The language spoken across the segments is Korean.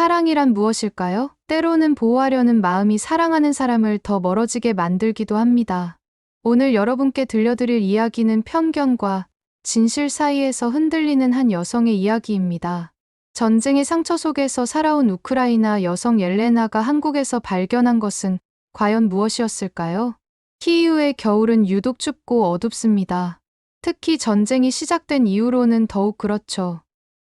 사랑이란 무엇일까요? 때로는 보호하려는 마음이 사랑하는 사람을 더 멀어지게 만들기도 합니다. 오늘 여러분께 들려드릴 이야기는 편견과 진실 사이에서 흔들리는 한 여성의 이야기입니다. 전쟁의 상처 속에서 살아온 우크라이나 여성 옐레나가 한국에서 발견한 것은 과연 무엇이었을까요? 키이우의 겨울은 유독 춥고 어둡습니다. 특히 전쟁이 시작된 이후로는 더욱 그렇죠.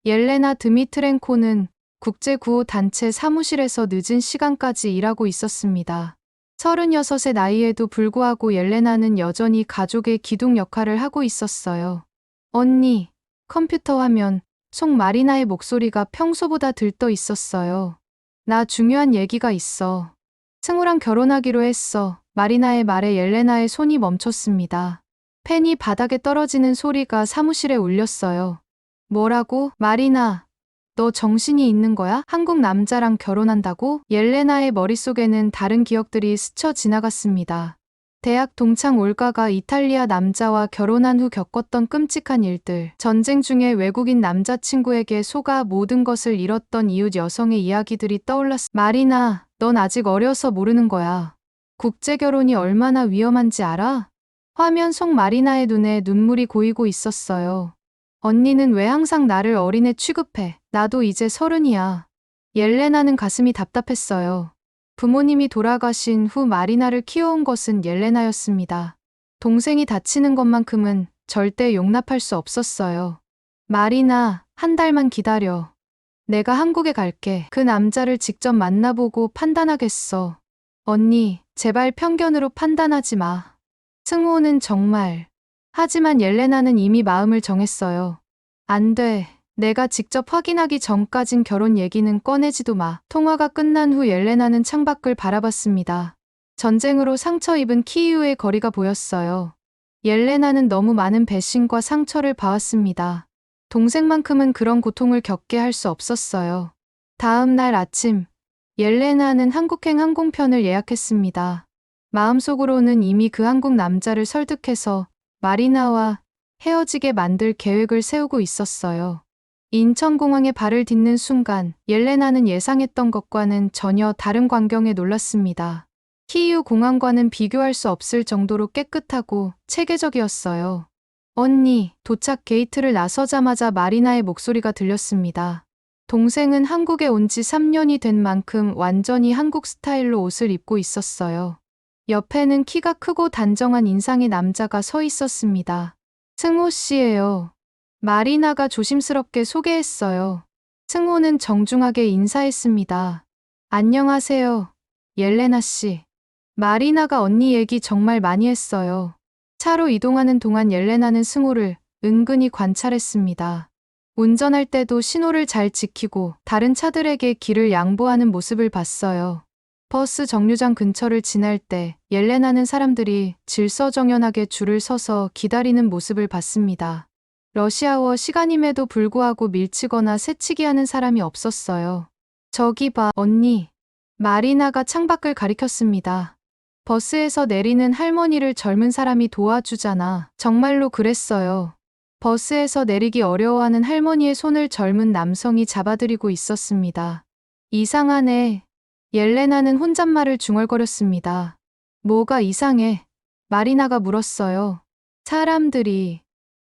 옐레나 드미트렌코는 국제구호단체 사무실에서 늦은 시간까지 일하고 있었습니다. 36의 나이에도 불구하고 옐레나는 여전히 가족의 기둥 역할을 하고 있었어요. 언니, 컴퓨터 화면, 속 마리나의 목소리가 평소보다 들떠 있었어요. 나 중요한 얘기가 있어. 승우랑 결혼하기로 했어. 마리나의 말에 옐레나의 손이 멈췄습니다. 펜이 바닥에 떨어지는 소리가 사무실에 울렸어요. 뭐라고? 마리나, 너 정신이 있는 거야? 한국 남자랑 결혼한다고? 옐레나의 머릿속에는 다른 기억들이 스쳐 지나갔습니다. 대학 동창 올가가 이탈리아 남자와 결혼한 후 겪었던 끔찍한 일들, 전쟁 중에 외국인 남자친구에게 속아 모든 것을 잃었던 이웃 여성의 이야기들이 떠올랐어. 마리나, 넌 아직 어려서 모르는 거야. 국제결혼이 얼마나 위험한지 알아? 화면 속 마리나의 눈에 눈물이 고이고 있었어요. 언니는 왜 항상 나를 어린애 취급해? 나도 이제 30이야. 옐레나는 가슴이 답답했어요. 부모님이 돌아가신 후 마리나를 키워온 것은 옐레나였습니다. 동생이 다치는 것만큼은 절대 용납할 수 없었어요. 마리나, 한 달만 기다려. 내가 한국에 갈게. 그 남자를 직접 만나보고 판단하겠어. 언니, 제발 편견으로 판단하지 마. 승호는 정말. 하지만 옐레나는 이미 마음을 정했어요. 안 돼. 내가 직접 확인하기 전까진 결혼 얘기는 꺼내지도 마. 통화가 끝난 후 옐레나는 창밖을 바라봤습니다. 전쟁으로 상처 입은 키이우의 거리가 보였어요. 옐레나는 너무 많은 배신과 상처를 봐왔습니다. 동생만큼은 그런 고통을 겪게 할 수 없었어요. 다음 날 아침, 옐레나는 한국행 항공편을 예약했습니다. 마음속으로는 이미 그 한국 남자를 설득해서 마리나와 헤어지게 만들 계획을 세우고 있었어요. 인천공항에 발을 딛는 순간 옐레나는 예상했던 것과는 전혀 다른 광경에 놀랐습니다. 키이우 공항과는 비교할 수 없을 정도로 깨끗하고 체계적이었어요. 언니, 도착 게이트를 나서자마자 마리나의 목소리가 들렸습니다. 동생은 한국에 온 지 3년이 된 만큼 완전히 한국 스타일로 옷을 입고 있었어요. 옆에는 키가 크고 단정한 인상의 남자가 서 있었습니다. 승호 씨예요. 마리나가 조심스럽게 소개했어요. 승호는 정중하게 인사했습니다. 안녕하세요, 옐레나 씨. 마리나가 언니 얘기 정말 많이 했어요. 차로 이동하는 동안 옐레나는 승호를 은근히 관찰했습니다. 운전할 때도 신호를 잘 지키고 다른 차들에게 길을 양보하는 모습을 봤어요. 버스 정류장 근처를 지날 때 옐레나는 사람들이 질서정연하게 줄을 서서 기다리는 모습을 봤습니다. 러시아워 시간임에도 불구하고 밀치거나 새치기 하는 사람이 없었어요. 저기 봐, 언니. 마리나가 창밖을 가리켰습니다. 버스에서 내리는 할머니를 젊은 사람이 도와주잖아. 정말로 그랬어요. 버스에서 내리기 어려워하는 할머니의 손을 젊은 남성이 잡아들이고 있었습니다. 이상하네. 옐레나는 혼잣말을 중얼거렸습니다. 뭐가 이상해? 마리나가 물었어요. 사람들이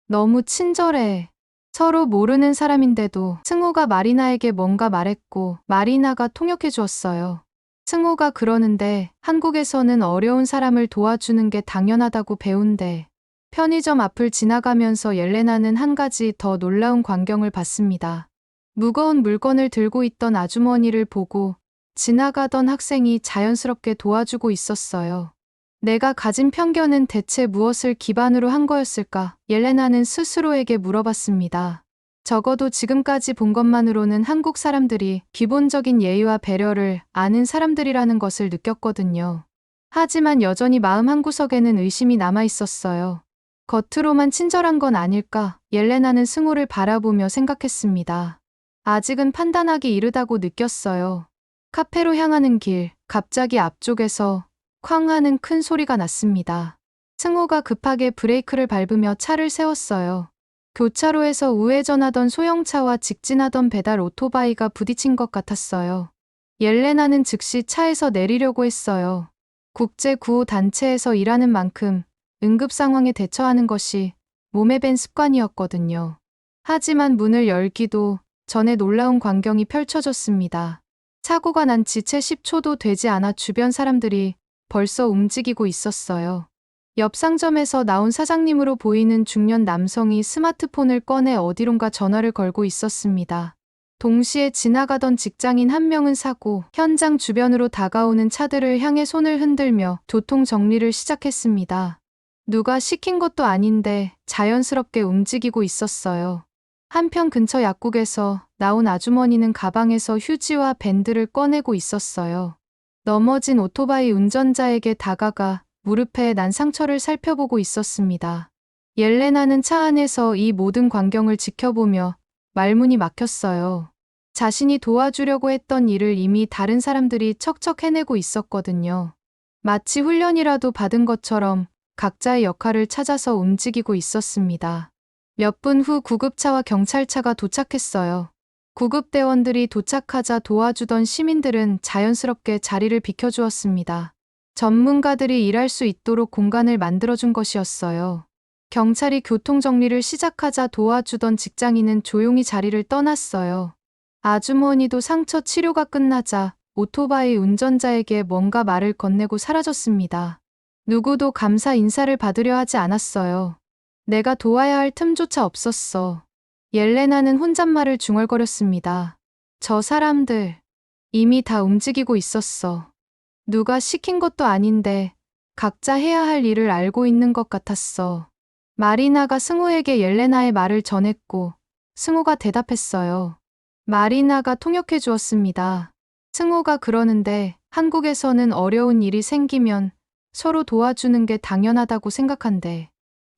너무 친절해. 서로 모르는 사람인데도 승호가 마리나에게 뭔가 말했고 마리나가 통역해 주었어요. 승호가 그러는데 한국에서는 어려운 사람을 도와주는 게 당연하다고 배운대. 편의점 앞을 지나가면서 옐레나는 한 가지 더 놀라운 광경을 봤습니다. 무거운 물건을 들고 있던 아주머니를 보고 지나가던 학생이 자연스럽게 도와주고 있었어요. 내가 가진 편견은 대체 무엇을 기반으로 한 거였을까? 옐레나는 스스로에게 물어봤습니다. 적어도 지금까지 본 것만으로는 한국 사람들이 기본적인 예의와 배려를 아는 사람들이라는 것을 느꼈거든요. 하지만 여전히 마음 한구석에는 의심이 남아 있었어요. 겉으로만 친절한 건 아닐까? 옐레나는 승호를 바라보며 생각했습니다. 아직은 판단하기 이르다고 느꼈어요. 카페로 향하는 길, 갑자기 앞쪽에서 쾅 하는 큰 소리가 났습니다. 승호가 급하게 브레이크를 밟으며 차를 세웠어요. 교차로에서 우회전하던 소형차와 직진하던 배달 오토바이가 부딪힌 것 같았어요. 옐레나는 즉시 차에서 내리려고 했어요. 국제구호단체에서 일하는 만큼 응급 상황에 대처하는 것이 몸에 밴 습관이었거든요. 하지만 문을 열기도 전에 놀라운 광경이 펼쳐졌습니다. 사고가 난 지 채 10초도 되지 않아 주변 사람들이 벌써 움직이고 있었어요. 옆 상점에서 나온 사장님으로 보이는 중년 남성이 스마트폰을 꺼내 어디론가 전화를 걸고 있었습니다. 동시에 지나가던 직장인 한 명은 사고 현장 주변으로 다가오는 차들을 향해 손을 흔들며 교통 정리를 시작했습니다. 누가 시킨 것도 아닌데 자연스럽게 움직이고 있었어요. 한편 근처 약국에서 나온 아주머니는 가방에서 휴지와 밴드를 꺼내고 있었어요. 넘어진 오토바이 운전자에게 다가가 무릎에 난 상처를 살펴보고 있었습니다. 옐레나는 차 안에서 이 모든 광경을 지켜보며 말문이 막혔어요. 자신이 도와주려고 했던 일을 이미 다른 사람들이 척척 해내고 있었거든요. 마치 훈련이라도 받은 것처럼 각자의 역할을 찾아서 움직이고 있었습니다. 몇 분 후 구급차와 경찰차가 도착했어요. 구급대원들이 도착하자 도와주던 시민들은 자연스럽게 자리를 비켜주었습니다. 전문가들이 일할 수 있도록 공간을 만들어준 것이었어요. 경찰이 교통정리를 시작하자 도와주던 직장인은 조용히 자리를 떠났어요. 아주머니도 상처 치료가 끝나자 오토바이 운전자에게 뭔가 말을 건네고 사라졌습니다. 누구도 감사 인사를 받으려 하지 않았어요. 내가 도와야 할 틈조차 없었어. 옐레나는 혼잣말을 중얼거렸습니다. 저 사람들 이미 다 움직이고 있었어. 누가 시킨 것도 아닌데 각자 해야 할 일을 알고 있는 것 같았어. 마리나가 승우에게 옐레나의 말을 전했고 승우가 대답했어요. 마리나가 통역해 주었습니다. 승우가 그러는데 한국에서는 어려운 일이 생기면 서로 도와주는 게 당연하다고 생각한대.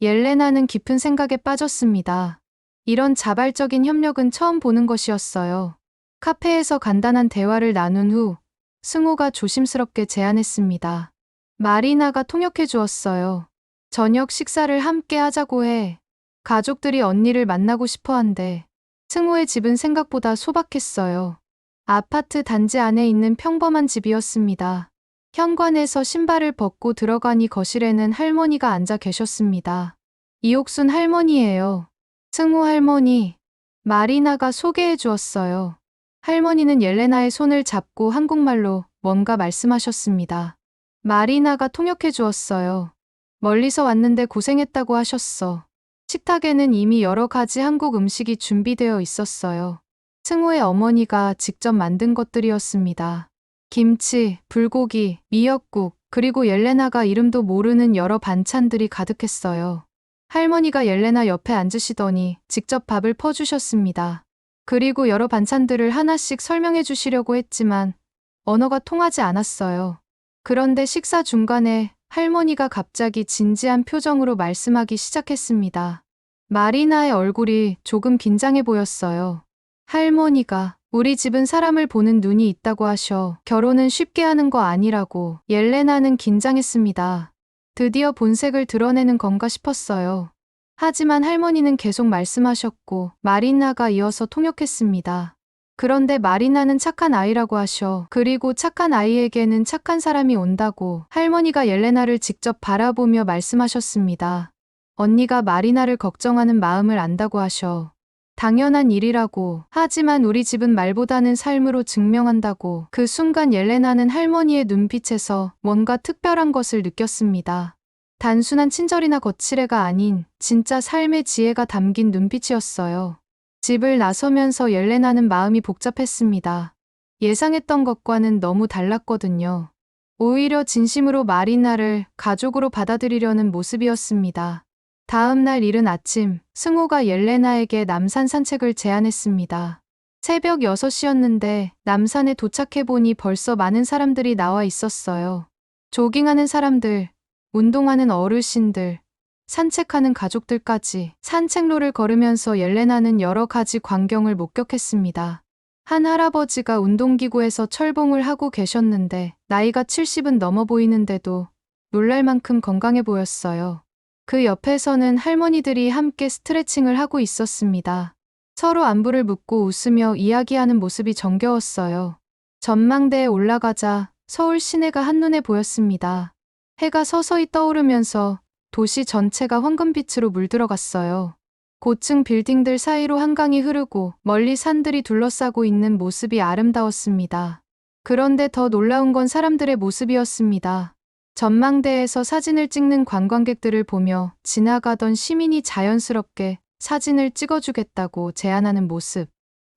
옐레나는 깊은 생각에 빠졌습니다. 이런 자발적인 협력은 처음 보는 것이었어요. 카페에서 간단한 대화를 나눈 후 승우가 조심스럽게 제안했습니다. 마리나가 통역해 주었어요. 저녁 식사를 함께 하자고 해. 가족들이 언니를 만나고 싶어 한대. 승우의 집은 생각보다 소박했어요. 아파트 단지 안에 있는 평범한 집이었습니다. 현관에서 신발을 벗고 들어가니 거실에는 할머니가 앉아 계셨습니다. 이옥순 할머니예요. 승우 할머니. 마리나가 소개해 주었어요. 할머니는 옐레나의 손을 잡고 한국말로 뭔가 말씀하셨습니다. 마리나가 통역해 주었어요. 멀리서 왔는데 고생했다고 하셨어. 식탁에는 이미 여러 가지 한국 음식이 준비되어 있었어요. 승우의 어머니가 직접 만든 것들이었습니다. 김치, 불고기, 미역국, 그리고 옐레나가 이름도 모르는 여러 반찬들이 가득했어요. 할머니가 옐레나 옆에 앉으시더니 직접 밥을 퍼주셨습니다. 그리고 여러 반찬들을 하나씩 설명해 주시려고 했지만 언어가 통하지 않았어요. 그런데 식사 중간에 할머니가 갑자기 진지한 표정으로 말씀하기 시작했습니다. 마리나의 얼굴이 조금 긴장해 보였어요. 할머니가 우리 집은 사람을 보는 눈이 있다고 하셔. 결혼은 쉽게 하는 거 아니라고. 옐레나는 긴장했습니다. 드디어 본색을 드러내는 건가 싶었어요. 하지만 할머니는 계속 말씀하셨고 마리나가 이어서 통역했습니다. 그런데 마리나는 착한 아이라고 하셔. 그리고 착한 아이에게는 착한 사람이 온다고 할머니가 옐레나를 직접 바라보며 말씀하셨습니다. 언니가 마리나를 걱정하는 마음을 안다고 하셔. 당연한 일이라고. 하지만 우리 집은 말보다는 삶으로 증명한다고. 그 순간 옐레나는 할머니의 눈빛에서 뭔가 특별한 것을 느꼈습니다. 단순한 친절이나 거칠애가 아닌 진짜 삶의 지혜가 담긴 눈빛이었어요. 집을 나서면서 옐레나는 마음이 복잡했습니다. 예상했던 것과는 너무 달랐거든요. 오히려 진심으로 마리나를 가족으로 받아들이려는 모습이었습니다. 다음 날 이른 아침, 승우가 옐레나에게 남산 산책을 제안했습니다. 새벽 6시였는데 남산에 도착해보니 벌써 많은 사람들이 나와 있었어요. 조깅하는 사람들, 운동하는 어르신들, 산책하는 가족들까지. 산책로를 걸으면서 옐레나는 여러 가지 광경을 목격했습니다. 한 할아버지가 운동기구에서 철봉을 하고 계셨는데 나이가 70은 넘어 보이는데도 놀랄 만큼 건강해 보였어요. 그 옆에서는 할머니들이 함께 스트레칭을 하고 있었습니다. 서로 안부를 묻고 웃으며 이야기하는 모습이 정겨웠어요. 전망대에 올라가자 서울 시내가 한눈에 보였습니다. 해가 서서히 떠오르면서 도시 전체가 황금빛으로 물들어갔어요. 고층 빌딩들 사이로 한강이 흐르고 멀리 산들이 둘러싸고 있는 모습이 아름다웠습니다. 그런데 더 놀라운 건 사람들의 모습이었습니다. 전망대에서 사진을 찍는 관광객들을 보며 지나가던 시민이 자연스럽게 사진을 찍어주겠다고 제안하는 모습.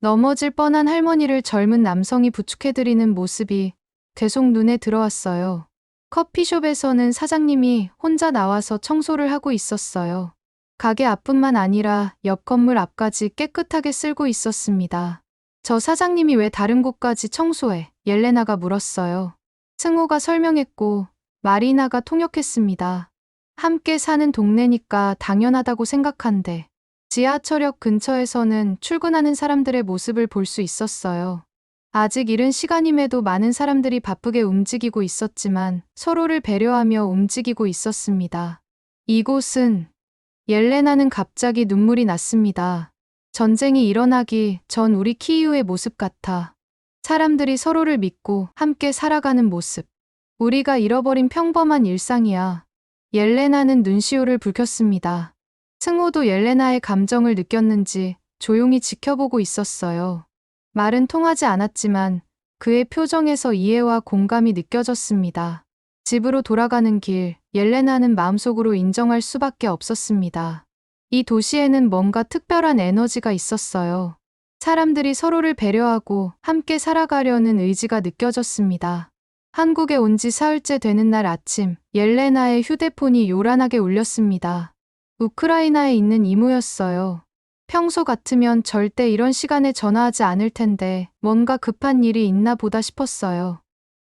넘어질 뻔한 할머니를 젊은 남성이 부축해드리는 모습이 계속 눈에 들어왔어요. 커피숍에서는 사장님이 혼자 나와서 청소를 하고 있었어요. 가게 앞뿐만 아니라 옆 건물 앞까지 깨끗하게 쓸고 있었습니다. 저 사장님이 왜 다른 곳까지 청소해? 옐레나가 물었어요. 승호가 설명했고 마리나가 통역했습니다. 함께 사는 동네니까 당연하다고 생각한대. 지하철역 근처에서는 출근하는 사람들의 모습을 볼 수 있었어요. 아직 이른 시간임에도 많은 사람들이 바쁘게 움직이고 있었지만 서로를 배려하며 움직이고 있었습니다. 이곳은 옐레나는 갑자기 눈물이 났습니다. 전쟁이 일어나기 전 우리 키이우의 모습 같아. 사람들이 서로를 믿고 함께 살아가는 모습. 우리가 잃어버린 평범한 일상이야. 옐레나는 눈시울을 붉혔습니다. 승호도 옐레나의 감정을 느꼈는지 조용히 지켜보고 있었어요. 말은 통하지 않았지만 그의 표정에서 이해와 공감이 느껴졌습니다. 집으로 돌아가는 길, 옐레나는 마음속으로 인정할 수밖에 없었습니다. 이 도시에는 뭔가 특별한 에너지가 있었어요. 사람들이 서로를 배려하고 함께 살아가려는 의지가 느껴졌습니다. 한국에 온 지 사흘째 되는 날 아침, 옐레나의 휴대폰이 요란하게 울렸습니다. 우크라이나에 있는 이모였어요. 평소 같으면 절대 이런 시간에 전화하지 않을 텐데 뭔가 급한 일이 있나 보다 싶었어요.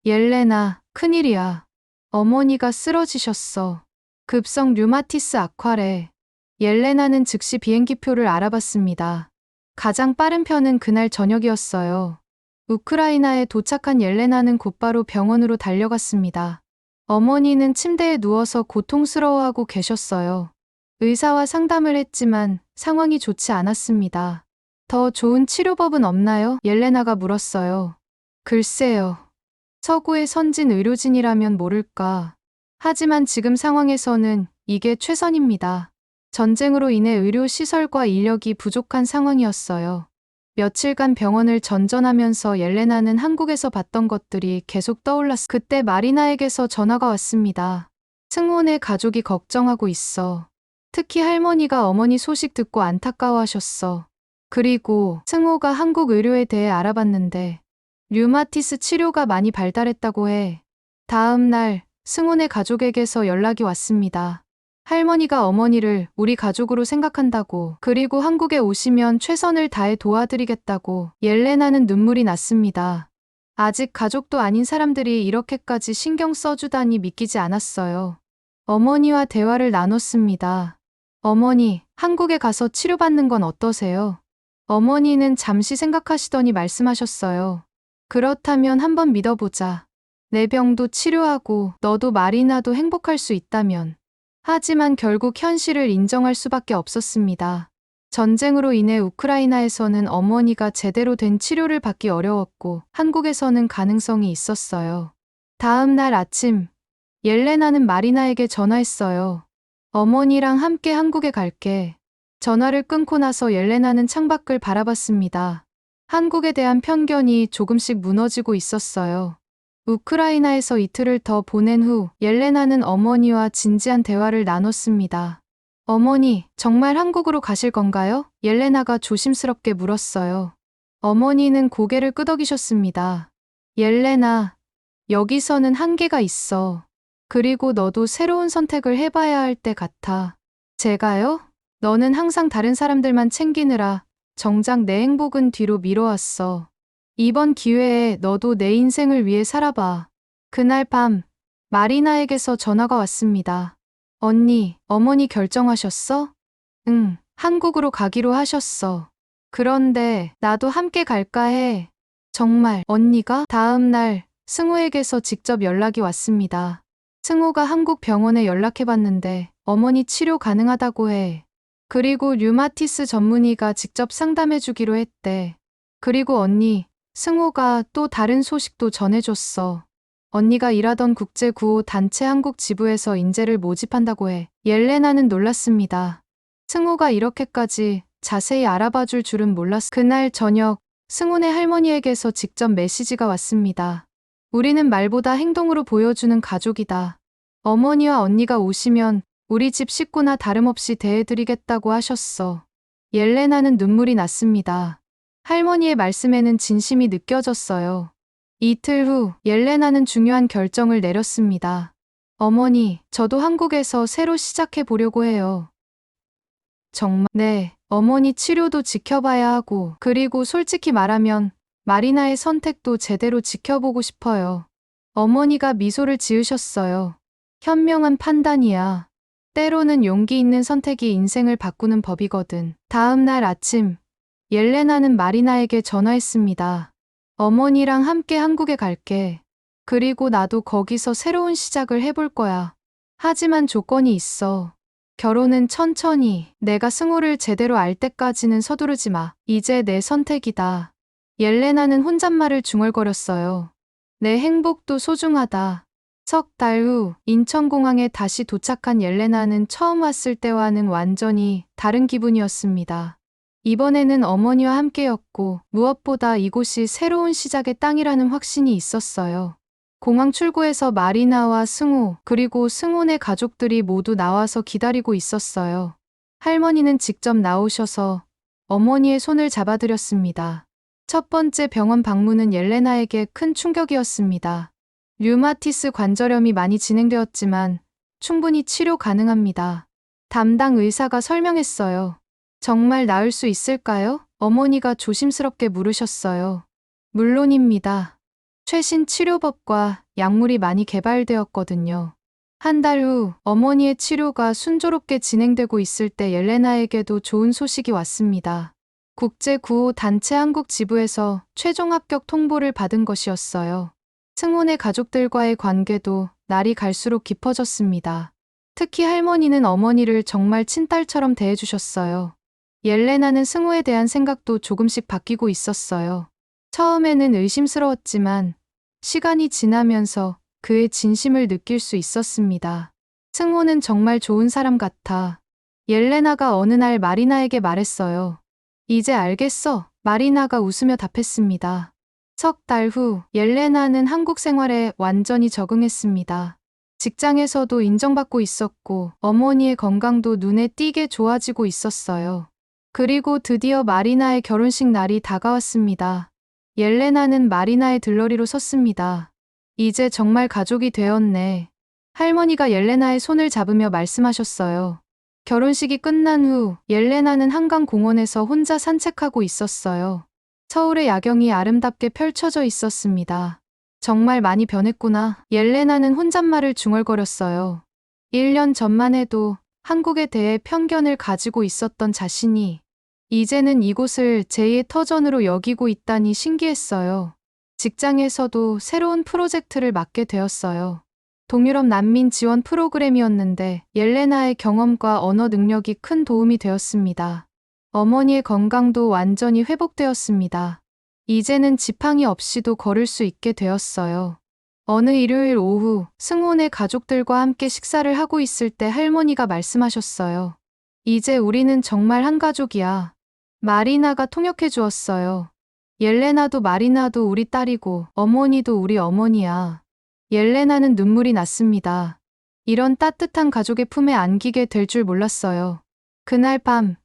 옐레나, 큰일이야. 어머니가 쓰러지셨어. 급성 류마티스 악화래. 옐레나는 즉시 비행기표를 알아봤습니다. 가장 빠른 편은 그날 저녁이었어요. 우크라이나에 도착한 옐레나는 곧바로 병원으로 달려갔습니다. 어머니는 침대에 누워서 고통스러워하고 계셨어요. 의사와 상담을 했지만 상황이 좋지 않았습니다. 더 좋은 치료법은 없나요? 옐레나가 물었어요. 글쎄요. 서구의 선진 의료진이라면 모를까. 하지만 지금 상황에서는 이게 최선입니다. 전쟁으로 인해 의료시설과 인력이 부족한 상황이었어요. 며칠간 병원을 전전하면서 옐레나는 한국에서 봤던 것들이 계속 떠올랐어요. 그때 마리나에게서 전화가 왔습니다. 승호네 가족이 걱정하고 있어. 특히 할머니가 어머니 소식 듣고 안타까워하셨어. 그리고 승호가 한국 의료에 대해 알아봤는데 류마티스 치료가 많이 발달했다고 해. 다음 날 승호네 가족에게서 연락이 왔습니다. 할머니가 어머니를 우리 가족으로 생각한다고, 그리고 한국에 오시면 최선을 다해 도와드리겠다고. 옐레나는 눈물이 났습니다. 아직 가족도 아닌 사람들이 이렇게까지 신경 써주다니 믿기지 않았어요. 어머니와 대화를 나눴습니다. 어머니, 한국에 가서 치료받는 건 어떠세요? 어머니는 잠시 생각하시더니 말씀하셨어요. 그렇다면 한번 믿어보자. 내 병도 치료하고 너도 마리나도 행복할 수 있다면. 하지만 결국 현실을 인정할 수밖에 없었습니다. 전쟁으로 인해 우크라이나에서는 어머니가 제대로 된 치료를 받기 어려웠고 한국에서는 가능성이 있었어요. 다음 날 아침, 옐레나는 마리나에게 전화했어요. 어머니랑 함께 한국에 갈게. 전화를 끊고 나서 옐레나는 창밖을 바라봤습니다. 한국에 대한 편견이 조금씩 무너지고 있었어요. 우크라이나에서 이틀을 더 보낸 후 옐레나는 어머니와 진지한 대화를 나눴습니다. 어머니, 정말 한국으로 가실 건가요? 옐레나가 조심스럽게 물었어요. 어머니는 고개를 끄덕이셨습니다. 옐레나, 여기서는 한계가 있어. 그리고 너도 새로운 선택을 해봐야 할 때 같아. 제가요? 너는 항상 다른 사람들만 챙기느라 정작 내 행복은 뒤로 미뤄왔어. 이번 기회에 너도 내 인생을 위해 살아봐. 그날 밤, 마리나에게서 전화가 왔습니다. 언니, 어머니 결정하셨어? 응, 한국으로 가기로 하셨어. 그런데 나도 함께 갈까 해. 정말, 언니가? 다음 날, 승호에게서 직접 연락이 왔습니다. 승호가 한국 병원에 연락해봤는데 어머니 치료 가능하다고 해. 그리고 류마티스 전문의가 직접 상담해주기로 했대. 그리고 언니, 승호가 또 다른 소식도 전해줬어. 언니가 일하던 국제구호 단체 한국 지부에서 인재를 모집한다고 해. 옐레나는 놀랐습니다. 승호가 이렇게까지 자세히 알아봐 줄은 몰랐어. 그날 저녁, 승훈의 할머니에게서 직접 메시지가 왔습니다. 우리는 말보다 행동으로 보여주는 가족이다. 어머니와 언니가 오시면 우리 집 식구나 다름없이 대해드리겠다고 하셨어. 옐레나는 눈물이 났습니다. 할머니의 말씀에는 진심이 느껴졌어요. 이틀 후 옐레나는 중요한 결정을 내렸습니다. 어머니, 저도 한국에서 새로 시작해 보려고 해요. 정말, 네, 어머니 치료도 지켜봐야 하고, 그리고 솔직히 말하면 마리나의 선택도 제대로 지켜보고 싶어요. 어머니가 미소를 지으셨어요. 현명한 판단이야. 때로는 용기 있는 선택이 인생을 바꾸는 법이거든. 다음 날 아침, 옐레나는 마리나에게 전화했습니다. 어머니랑 함께 한국에 갈게. 그리고 나도 거기서 새로운 시작을 해볼 거야. 하지만 조건이 있어. 결혼은 천천히, 내가 승호를 제대로 알 때까지는 서두르지 마. 이제 내 선택이다. 옐레나는 혼잣말을 중얼거렸어요. 내 행복도 소중하다. 석 달 후 인천공항에 다시 도착한 옐레나는 처음 왔을 때와는 완전히 다른 기분이었습니다. 이번에는 어머니와 함께였고 무엇보다 이곳이 새로운 시작의 땅이라는 확신이 있었어요. 공항 출구에서 마리나와 승호 그리고 승훈의 가족들이 모두 나와서 기다리고 있었어요. 할머니는 직접 나오셔서 어머니의 손을 잡아드렸습니다. 첫 번째 병원 방문은 옐레나에게 큰 충격이었습니다. 류마티스 관절염이 많이 진행되었지만 충분히 치료 가능합니다. 담당 의사가 설명했어요. 정말 나을 수 있을까요? 어머니가 조심스럽게 물으셨어요. 물론입니다. 최신 치료법과 약물이 많이 개발되었거든요. 한 달 후 어머니의 치료가 순조롭게 진행되고 있을 때 옐레나에게도 좋은 소식이 왔습니다. 국제구호 단체 한국 지부에서 최종 합격 통보를 받은 것이었어요. 승훈의 가족들과의 관계도 날이 갈수록 깊어졌습니다. 특히 할머니는 어머니를 정말 친딸처럼 대해주셨어요. 옐레나는 승호에 대한 생각도 조금씩 바뀌고 있었어요. 처음에는 의심스러웠지만 시간이 지나면서 그의 진심을 느낄 수 있었습니다. 승호는 정말 좋은 사람 같아. 옐레나가 어느 날 마리나에게 말했어요. 이제 알겠어. 마리나가 웃으며 답했습니다. 석 달 후 옐레나는 한국 생활에 완전히 적응했습니다. 직장에서도 인정받고 있었고 어머니의 건강도 눈에 띄게 좋아지고 있었어요. 그리고 드디어 마리나의 결혼식 날이 다가왔습니다. 옐레나는 마리나의 들러리로 섰습니다. 이제 정말 가족이 되었네. 할머니가 옐레나의 손을 잡으며 말씀하셨어요. 결혼식이 끝난 후 옐레나는 한강공원에서 혼자 산책하고 있었어요. 서울의 야경이 아름답게 펼쳐져 있었습니다. 정말 많이 변했구나. 옐레나는 혼잣말을 중얼거렸어요. 1년 전만 해도 한국에 대해 편견을 가지고 있었던 자신이 이제는 이곳을 제2의 터전으로 여기고 있다니 신기했어요. 직장에서도 새로운 프로젝트를 맡게 되었어요. 동유럽 난민 지원 프로그램이었는데 옐레나의 경험과 언어 능력이 큰 도움이 되었습니다. 어머니의 건강도 완전히 회복되었습니다. 이제는 지팡이 없이도 걸을 수 있게 되었어요. 어느 일요일 오후 승훈의 가족들과 함께 식사를 하고 있을 때 할머니가 말씀하셨어요. 이제 우리는 정말 한 가족이야. 마리나가 통역해 주었어요. 옐레나도 마리나도 우리 딸이고 어머니도 우리 어머니야. 옐레나는 눈물이 났습니다. 이런 따뜻한 가족의 품에 안기게 될 줄 몰랐어요. 그날 밤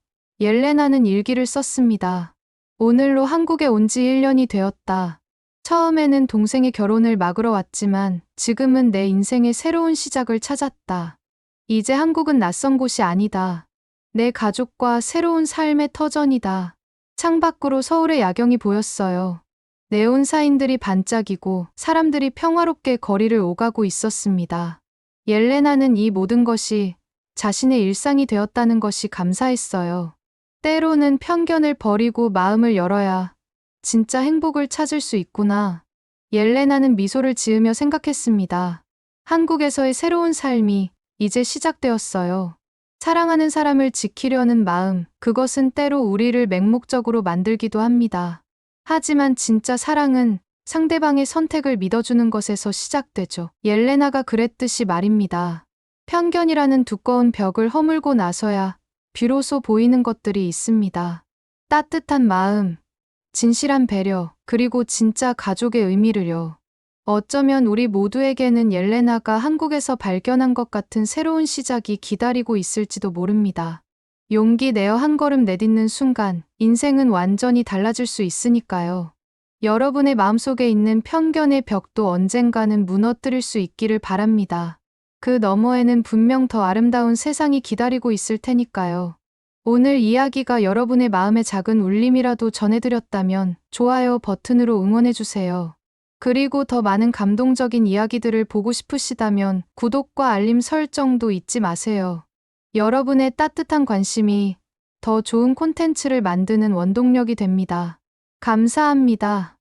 옐레나는 일기를 썼습니다. 오늘로 한국에 온 지 1년이 되었다. 처음에는 동생의 결혼을 막으러 왔지만 지금은 내 인생의 새로운 시작을 찾았다. 이제 한국은 낯선 곳이 아니다. 내 가족과 새로운 삶의 터전이다. 창밖으로 서울의 야경이 보였어요. 네온사인들이 반짝이고 사람들이 평화롭게 거리를 오가고 있었습니다. 옐레나는 이 모든 것이 자신의 일상이 되었다는 것이 감사했어요. 때로는 편견을 버리고 마음을 열어야 진짜 행복을 찾을 수 있구나. 옐레나는 미소를 지으며 생각했습니다. 한국에서의 새로운 삶이 이제 시작되었어요. 사랑하는 사람을 지키려는 마음, 그것은 때로 우리를 맹목적으로 만들기도 합니다. 하지만 진짜 사랑은 상대방의 선택을 믿어주는 것에서 시작되죠. 옐레나가 그랬듯이 말입니다. 편견이라는 두꺼운 벽을 허물고 나서야 비로소 보이는 것들이 있습니다. 따뜻한 마음, 진실한 배려, 그리고 진짜 가족의 의미를요. 어쩌면 우리 모두에게는 옐레나가 한국에서 발견한 것 같은 새로운 시작이 기다리고 있을지도 모릅니다. 용기 내어 한 걸음 내딛는 순간 인생은 완전히 달라질 수 있으니까요. 여러분의 마음속에 있는 편견의 벽도 언젠가는 무너뜨릴 수 있기를 바랍니다. 그 너머에는 분명 더 아름다운 세상이 기다리고 있을 테니까요. 오늘 이야기가 여러분의 마음에 작은 울림이라도 전해드렸다면 좋아요 버튼으로 응원해주세요. 그리고 더 많은 감동적인 이야기들을 보고 싶으시다면 구독과 알림 설정도 잊지 마세요. 여러분의 따뜻한 관심이 더 좋은 콘텐츠를 만드는 원동력이 됩니다. 감사합니다.